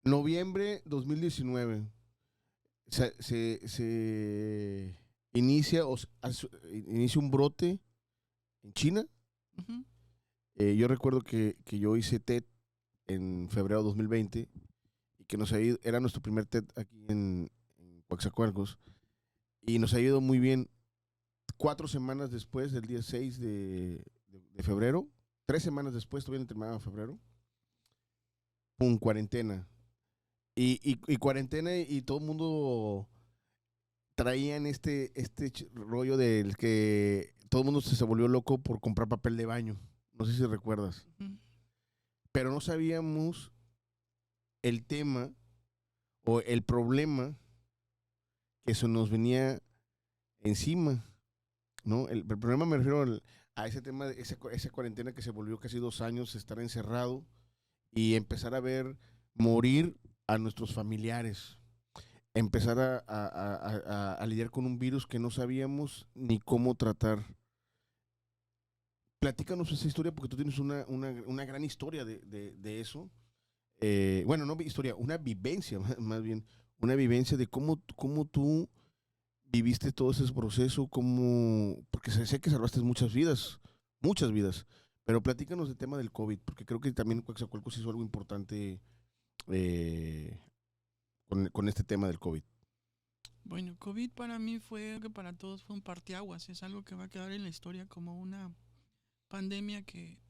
Noviembre 2019 se inicia, inicia un brote en China. Ujú. Yo recuerdo que yo hice TED en febrero de 2020 y que nos ha ido, era nuestro primer TED aquí en Coaxacualcos y nos ha ido muy bien. 4 semanas después del día 6 de febrero, 3 semanas después, todavía no terminaba febrero, pum, cuarentena. Y cuarentena y todo el mundo traían este rollo del que todo el mundo se volvió loco por comprar papel de baño. No sé si recuerdas. Ujú. Pero no sabíamos el tema o el problema que se nos venía encima, ¿no? El problema me refiero a ese tema, esa cuarentena que se volvió casi 2 años, estar encerrado y empezar a ver morir a nuestros familiares, empezar a lidiar con un virus que no sabíamos ni cómo tratar. Platícanos esa historia porque tú tienes una gran historia de eso. Bueno, no historia, una vivencia, más bien, una vivencia de cómo tú viviste todo ese proceso, porque sé que salvaste muchas vidas, pero platícanos del tema del COVID, porque creo que también Coaxacualcos hizo algo importante eh, con este tema del COVID. Bueno, COVID para mí fue, que para todos fue un parteaguas, es algo que va a quedar en la historia como una pandemia que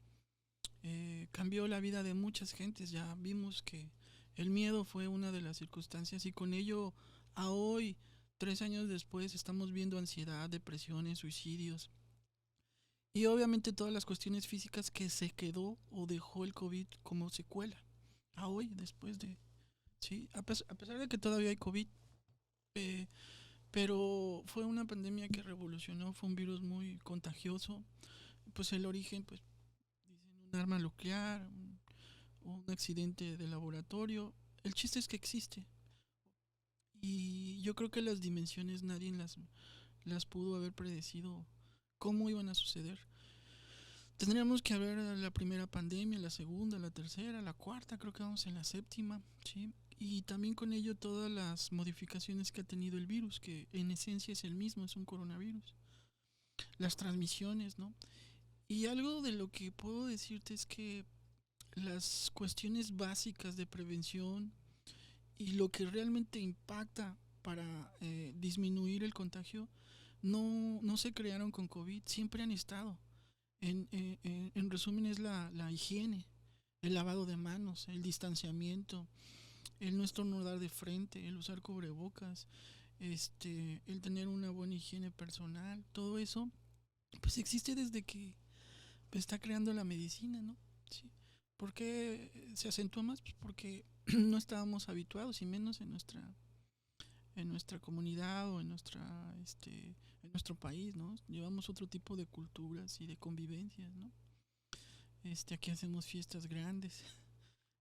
cambió la vida de muchas gentes. Ya vimos que el miedo fue una de las circunstancias y con ello a hoy, 3 años después, estamos viendo ansiedad, depresiones, suicidios y obviamente todas las cuestiones físicas que se quedó o dejó el COVID como secuela. A hoy, después de... Sí, a pesar de que todavía hay COVID, eh, pero fue una pandemia que revolucionó, fue un virus muy contagioso. Pues el origen, pues dicen un arma nuclear, un accidente de laboratorio. El chiste es que existe. Y yo creo que las dimensiones nadie las pudo haber predecido cómo iban a suceder. Tendríamos que ver la primera pandemia, la segunda, la tercera, la cuarta, creo que vamos en la séptima, ¿sí? Y también con ello todas las modificaciones que ha tenido el virus, que en esencia es el mismo, es un coronavirus. Las transmisiones, ¿no? Y algo de lo que puedo decirte es que las cuestiones básicas de prevención y lo que realmente impacta para disminuir el contagio no se crearon con COVID, siempre han estado. En resumen es la higiene, el lavado de manos, el distanciamiento, el no estornudar de frente, el usar cubrebocas, el tener una buena higiene personal, todo eso pues existe desde que está creando la medicina, ¿no? Sí. ¿Por qué se acentúa más? Pues porque no estábamos habituados y menos en nuestra comunidad o en nuestro país, ¿no? Llevamos otro tipo de culturas y de convivencias, ¿no? Aquí hacemos fiestas grandes,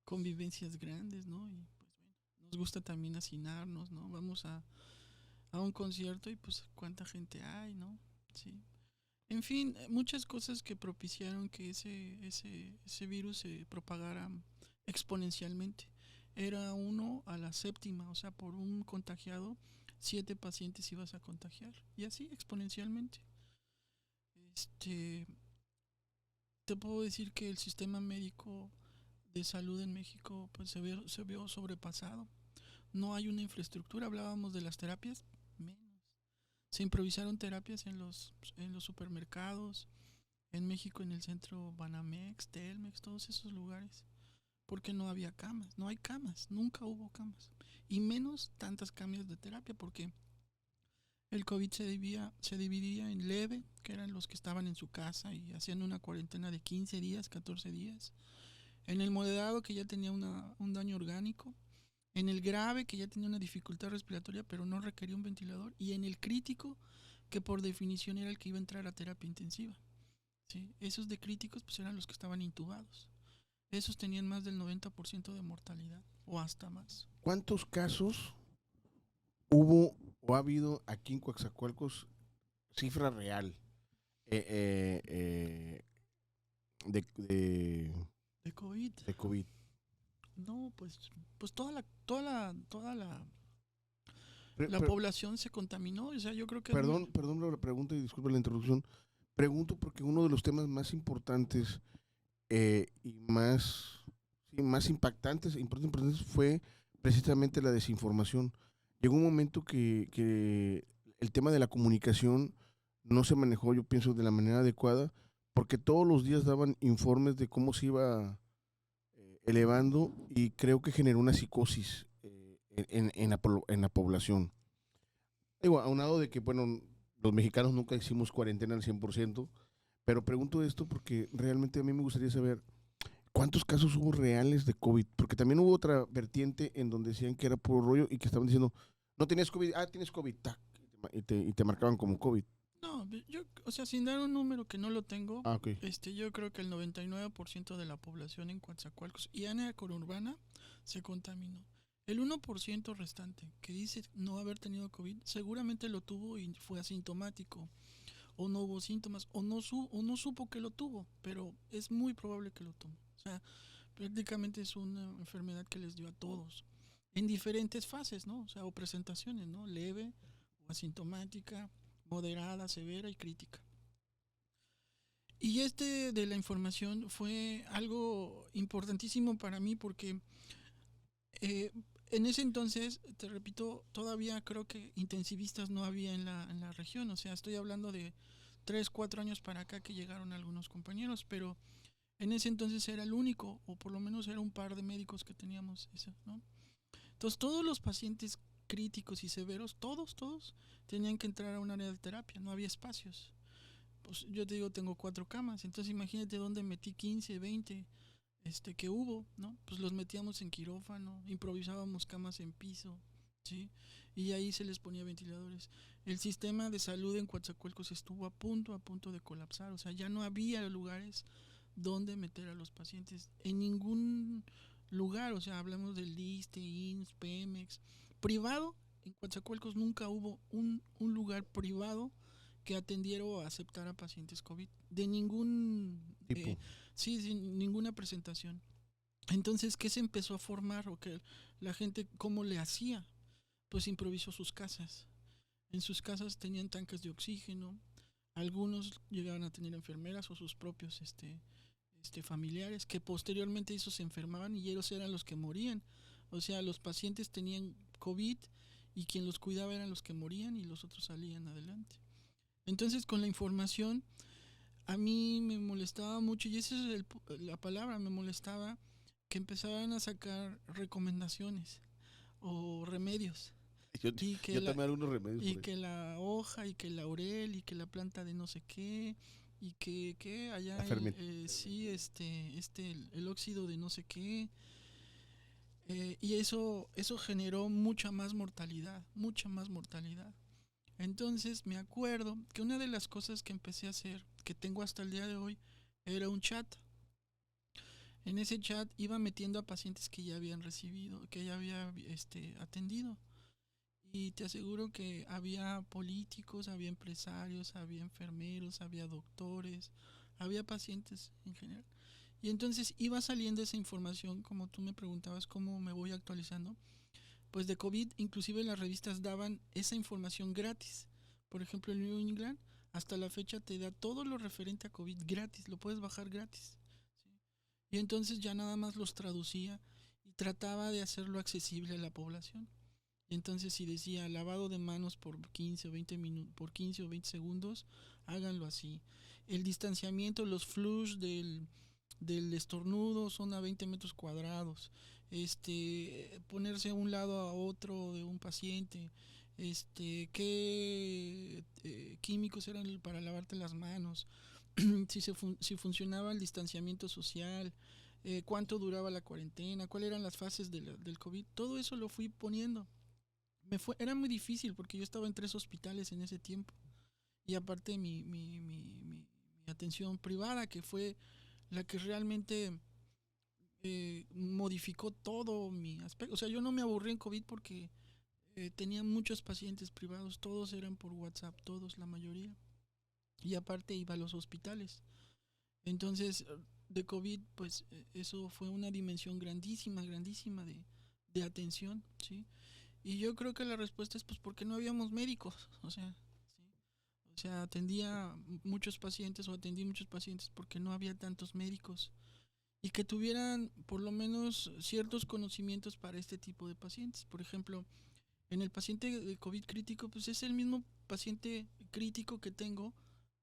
convivencias grandes, ¿no? Y pues bueno, nos gusta también hacinarnos, ¿no? Vamos a un concierto y pues cuánta gente hay, ¿no? Sí. En fin, muchas cosas que propiciaron que ese virus se propagara exponencialmente. Era uno a la séptima, o sea, por un contagiado, 7 pacientes ibas a contagiar. Y así exponencialmente. Este, te puedo decir que el sistema médico de salud en México pues se vio sobrepasado. No hay una infraestructura, hablábamos de las terapias, menos. Se improvisaron terapias en los supermercados, en México, en el centro Banamex, Telmex, todos esos lugares, porque no había camas, no hay camas, nunca hubo camas, y menos tantas camas de terapia, porque el COVID se dividía en leve, que eran los que estaban en su casa y hacían una cuarentena de 15 días, 14 días, en el moderado, que ya tenía un daño orgánico, en el grave, que ya tenía una dificultad respiratoria, pero no requería un ventilador, y en el crítico, que por definición era el que iba a entrar a terapia intensiva. ¿Sí? Esos de críticos pues eran los que estaban intubados. Esos tenían más del 90% de mortalidad o hasta más. ¿Cuántos casos hubo o ha habido aquí en Coaxacualcos, cifra real, eh, eh, eh, de, de, De COVID, de COVID? No, pues Pre- la pre- población se contaminó. O sea, yo creo que es muy... perdón la pregunta y disculpe la interrupción. Pregunto porque uno de los temas más importantes y más, sí, más importantes fue precisamente la desinformación. Llegó un momento que el tema de la comunicación no se manejó, yo pienso, de la manera adecuada, porque todos los días daban informes de cómo se iba elevando y creo que generó una psicosis en la población. Digo, aunado de que, bueno, los mexicanos nunca hicimos cuarentena al 100%, pero pregunto esto porque realmente a mí me gustaría saber cuántos casos hubo reales de COVID, porque también hubo otra vertiente en donde decían que era puro rollo y que estaban diciendo, no tenías COVID, tienes COVID, tac, y te marcaban como COVID. No, yo, o sea, sin dar un número que no lo tengo, Ah, ok. yo creo que el 99% de la población en Coatzacoalcos y área conurbana se contaminó. El 1% restante que dice no haber tenido COVID, seguramente lo tuvo y fue asintomático, o no hubo síntomas, o no supo que lo tuvo, pero es muy probable que lo tuvo. O sea, prácticamente es una enfermedad que les dio a todos, en diferentes fases, ¿no? O sea, o presentaciones, ¿no? Leve, o asintomática, moderada, severa y crítica. Y este de la información fue algo importantísimo para mí porque eh, en ese entonces, te repito, todavía creo que intensivistas no había en la región. O sea, estoy hablando de 3 4 años para acá que llegaron algunos compañeros, pero en ese entonces era el único, o por lo menos era un par de médicos que teníamos eso, ¿no? Entonces todos los pacientes críticos y severos, todos, tenían que entrar a un área de terapia, no había espacios. Pues yo te digo, tengo 4 camas, entonces imagínate dónde metí 15 20 que hubo, ¿no? Pues los metíamos en quirófano, improvisábamos camas en piso, ¿sí? Y ahí se les ponía ventiladores. El sistema de salud en Coatzacoalcos estuvo a punto de colapsar, o sea, ya no había lugares donde meter a los pacientes, en ningún lugar, o sea, hablamos del ISSSTE, IMSS, Pemex, privado, en Coatzacoalcos nunca hubo un lugar privado que atendiera o aceptara pacientes COVID, de ningún, Tipo, sí, sin ninguna presentación. Entonces, ¿qué se empezó a formar? O que la gente, ¿cómo le hacía? Pues improvisó sus casas. En sus casas tenían tanques de oxígeno, algunos llegaban a tener enfermeras o sus propios familiares, que posteriormente esos se enfermaban y ellos eran los que morían. O sea, los pacientes tenían COVID y quien los cuidaba eran los que morían y los otros salían adelante. Entonces, con la información, a mí me molestaba mucho, y esa es la palabra, me molestaba que empezaran a sacar recomendaciones o remedios yo, y que yo la tomé algunos remedios y por ahí. que la hoja y que el laurel y que la planta de no sé qué y que La allá sí el óxido de no sé qué, y eso generó mucha más mortalidad. Entonces me acuerdo que una de las cosas que empecé a hacer, que tengo hasta el día de hoy, era un chat. En ese chat iba metiendo a pacientes que ya habían recibido, que ya había atendido. Y te aseguro que había políticos, había empresarios, había enfermeros, había doctores, había pacientes en general. Y entonces iba saliendo esa información, como tú me preguntabas cómo me voy actualizando. Pues de COVID, inclusive las revistas daban esa información gratis. Por ejemplo, el New England hasta la fecha te da todo lo referente a COVID gratis, lo puedes bajar gratis. ¿Sí? Y entonces ya nada más los traducía y trataba de hacerlo accesible a la población. Y entonces si decía lavado de manos por 15 o 20 minutos, por 15 o 20 segundos, háganlo así. El distanciamiento, los flush del estornudo son a 20 metros cuadrados. Ponerse a un lado a otro de un paciente. Qué químicos eran para lavarte las manos. Si funcionaba el distanciamiento social, cuánto duraba la cuarentena, cuáles eran las fases del COVID. Todo eso lo fui poniendo. Era muy difícil porque yo estaba en 3 hospitales en ese tiempo. Y aparte mi atención privada, que fue la que realmente modificó todo mi aspecto. O sea, yo no me aburrí en COVID porque tenía muchos pacientes privados, todos eran por WhatsApp, todos, la mayoría. Y aparte iba a los hospitales. Entonces, de COVID, pues eso fue una dimensión grandísima, grandísima de atención, ¿sí? Y yo creo que la respuesta es pues porque no habíamos médicos, o sea, ¿sí? O sea, atendía muchos pacientes o atendí muchos pacientes porque no había tantos médicos y que tuvieran por lo menos ciertos conocimientos para este tipo de pacientes. Por ejemplo, en el paciente de COVID crítico, pues es el mismo paciente crítico que tengo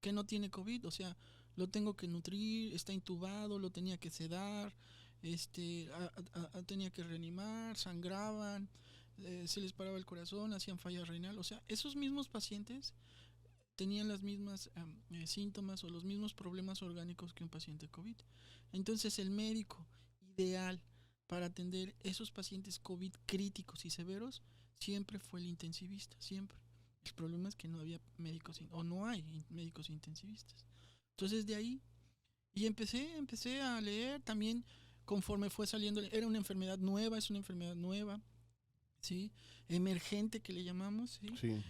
que no tiene COVID, o sea, lo tengo que nutrir, está intubado, lo tenía que sedar, tenía que reanimar, sangraban, se les paraba el corazón, hacían falla renal, o sea, esos mismos pacientes tenían las mismas síntomas o los mismos problemas orgánicos que un paciente COVID. Entonces el médico ideal para atender esos pacientes COVID críticos y severos siempre fue el intensivista, siempre. El problema es que no había médicos o no hay médicos intensivistas. Entonces de ahí y empecé a leer también conforme fue saliendo, era una enfermedad nueva, es una enfermedad nueva, ¿sí? Emergente que le llamamos, ¿sí? Sí.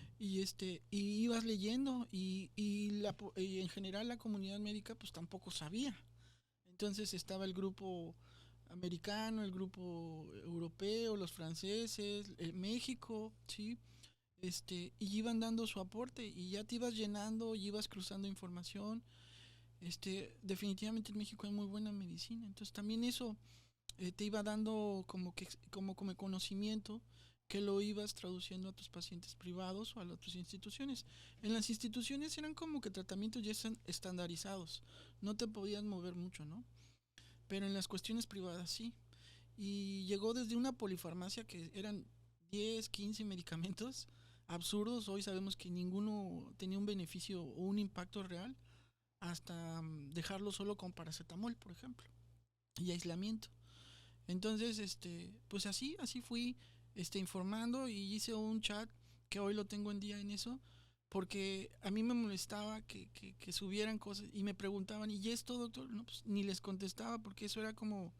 Y ibas leyendo y en general la comunidad médica pues tampoco sabía. Entonces estaba el grupo americano, el grupo europeo, los franceses, México, ¿sí? Y iban dando su aporte y ya te ibas llenando y ibas cruzando información. Definitivamente en México hay muy buena medicina, entonces también eso te iba dando como conocimiento que lo ibas traduciendo a tus pacientes privados o a otras instituciones. En las instituciones eran como que tratamientos ya están estandarizados, no te podías mover mucho, ¿no? Pero en las cuestiones privadas sí. Y llegó desde una polifarmacia que eran 10, 15 medicamentos absurdos, hoy sabemos que ninguno tenía un beneficio o un impacto real, hasta dejarlo solo con paracetamol, por ejemplo, y aislamiento. Entonces, pues así fui informando y hice un chat que hoy lo tengo en día en eso, porque a mí me molestaba que subieran cosas y me preguntaban, ¿y esto, doctor? No, pues ni les contestaba porque eso era como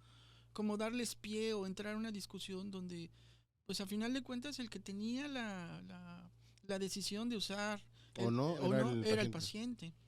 darles pie o entrar a una discusión donde, pues a final de cuentas, el que tenía la decisión de usar O no, o era no el era el paciente. paciente.